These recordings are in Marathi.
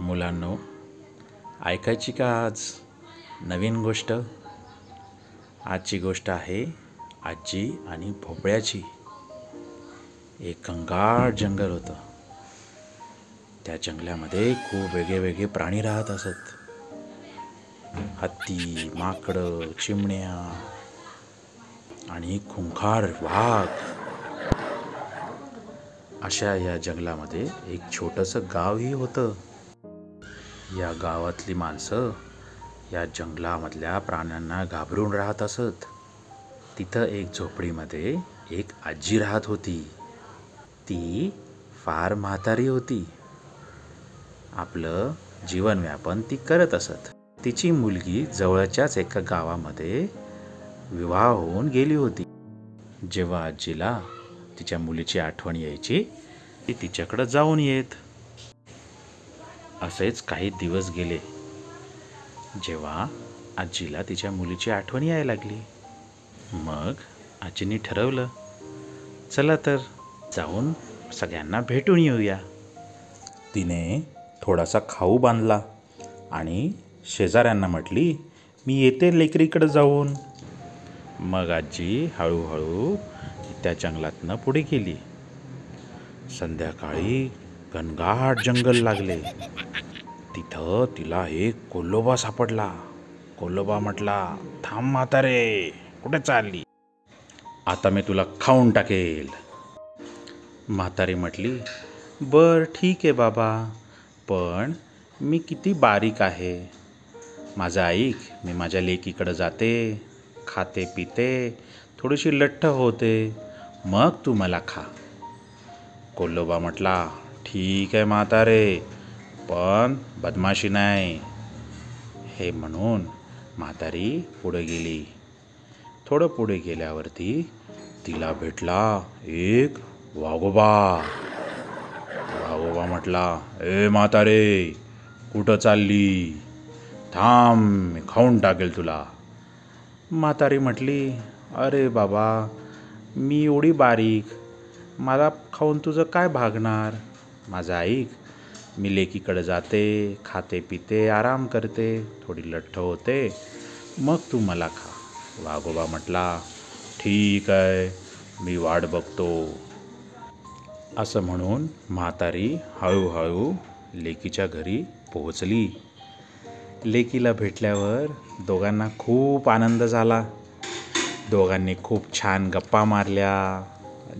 मुलांनो, ऐकायची का आज नवीन गोष्ट? आजची गोष्ट आहे आजी आणि भोपळ्याची. एक घनदाट जंगल होतं. त्या जंगलामध्ये खूप वेगळे प्राणी राहत असत. हत्ती, माकडं, चिमण्या आणि खुंखार वाघ. अशा या जंगलामध्ये एक छोटंसं गावही होतं. या गावातली माणसं या जंगलामधल्या प्राण्यांना घाबरून राहत असत. तिथं एक झोपडीमध्ये एक आजी राहत होती. ती फार म्हातारी होती. आपलं जीवनव्यापन ती करत असत. तिची मुलगी जवळच्याच एका गावामध्ये विवाह होऊन गेली होती. जेव्हा आजीला तिच्या मुलीची आठवण यायची, ती तिच्याकडे जाऊन येत. असेच काही दिवस गेले. जेव्हा आजीला तिच्या मुलीची आठवण यायला लागली, मग आजीने ठरवलं, चला तर जाऊन सगळ्यांना भेटून येऊया. तिने थोडासा खाऊ बांधला आणि शेजाऱ्यांना म्हटली, मी येते लेकरीकडे जाऊन. मग आजी हळूहळू त्या जंगलातनं पुढे गेली. संध्याकाळी घनदाट जंगल लागले. तिथं तिला एक कोल्होबा सापडला. कोल्होबा म्हटला, थांब म्हातारे, कुठे चालली? आता मी तुला खाऊन टाकेल. म्हातारी म्हटली, बर ठीक आहे बाबा, पण मी किती बारीक आहे. माझं ऐक, मी माझ्या लेकीकडे जाते, खाते पिते, थोडीशी लठ्ठ होते, मग तू मला खा. कोल्होबा म्हटला, ठीक आहे म्हातारे, पण बदमाशी नाही. हे म्हणून म्हातारी पुढे गेली. थोडं पुढे गेल्यावरती तिला भेटला एक वाघोबा. वाघोबा म्हटला, ए म्हातारे, कुठं चालली? थांब, मी खाऊन टाकेल तुला. म्हातारी म्हटली, अरे बाबा, मी एवढी बारीक, मला खाऊन तुझं काय भागणार? माझं ऐक, मी लेकीकडे जाते, खाते पिते, आराम करते, थोडी लठ्ठ होते, मग तू मला खा. वाघोबा म्हटला, ठीक आहे, मी वाट बघतो. असं म्हणून म्हातारी हळूहळू लेकीच्या घरी पोहोचली. लेकीला भेटल्यावर दोघांना खूप आनंद झाला. दोघांनी खूप छान गप्पा मारल्या,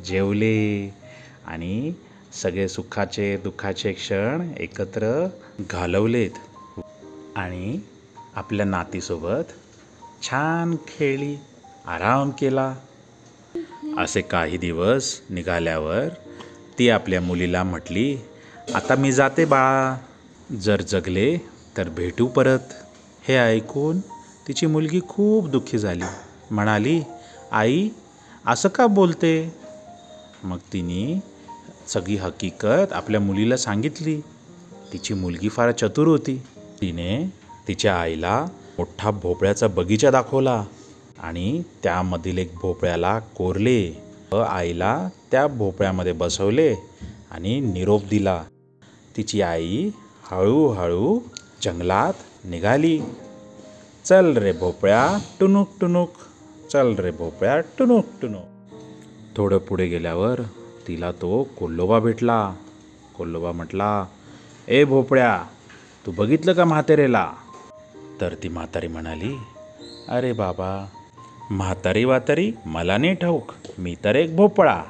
जेवले आणि सगळे सुखाचे दुःखाचे क्षण एकत्र घालवलेत आणि आपल्या नातीसोबत छान खेळली, आराम केला. असे काही दिवस निघाल्यावर ती आपल्या मुलीला म्हटली, आता मी जाते बाळा, जर जगले तर भेटू परत. हे ऐकून तिची मुलगी खूप दुःखी झाली. म्हणाली, आई असं का बोलते? मग तिने सगळी हकीकत आपल्या मुलीला सांगितली. तिची मुलगी फार चतुर होती. तिने तिच्या आईला मोठा भोपळ्याचा बगीचा दाखवला आणि त्यामधील एक भोपळ्याला कोरले व आईला त्या भोपळ्यामध्ये बसवले आणि निरोप दिला. तिची आई हळूहळू जंगलात निघाली. चल रे भोपळ्या टुनुक टुनुक, चल रे भोपळ्या टुनुक टुनुक. थोडं पुढे गेल्यावर तिला तो कोल्होबा भेटला. कोल्होबा म्हटला, ए भोपळ्या, तू बघितलं का म्हातारेला? तर ती म्हातारी म्हणाली, अरे बाबा, म्हातारी वातारी मला नाही ठाऊक, मी तर एक भोपळा.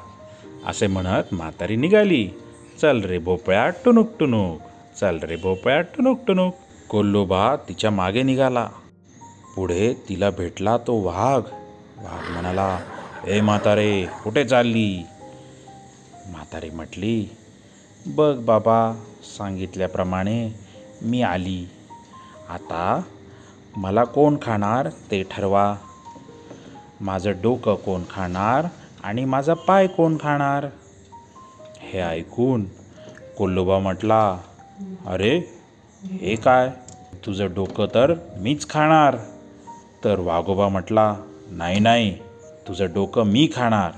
असे म्हणत म्हातारी निघाली. चल रे भोपळ्या टुनुक टुनुक, चल रे भोपळ्या टुनुक टुनुक. कोल्होबा तिच्या मागे निघाला. पुढे तिला भेटला तो वाघ. वाघ म्हणाला, ए म्हातारे, कुठे चालली? म्हातारी म्हटली, बघ बाबा, सांगितल्याप्रमाणे मी आली. आता मला कोण खाणार ते ठरवा. माझं डोकं कोण खाणार आणि माझा पाय कोण खाणार? हे ऐकून कोल्होबा म्हटला, अरे हे काय, तुझं डोकं तर मीच खाणार. तर वाघोबा म्हटला, नाही नाही, तुझं डोकं मी खाणार.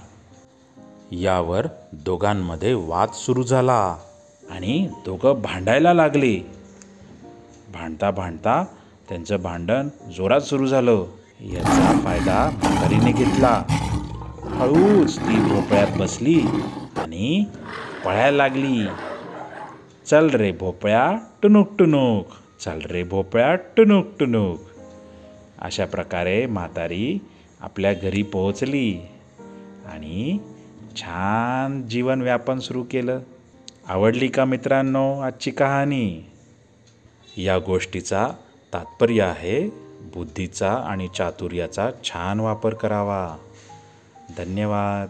यावर दोघांमध्ये वाद सुरू झाला आणि दोघं भांडायला लागले. भांडता भांडता त्यांचं भांडण जोरात सुरू झालं. याचा फायदा म्हातारीने घेतला. हळूच ती भोपळ्यात बसली आणि पळायला लागली. चल रे भोपळ्या टुनुक टुनुक, चल रे भोपळ्या टुनुक टुनुक. अशा प्रकारे म्हातारी आपल्या घरी पोहोचली आणि छान जीवन व्यापन सुरू केलं. आवडली का मित्रांनो आजची कहाणी? या गोष्टीचा तात्पर्य आहे बुद्धीचा आणि चातुर्याचा छान वापर करावा. धन्यवाद.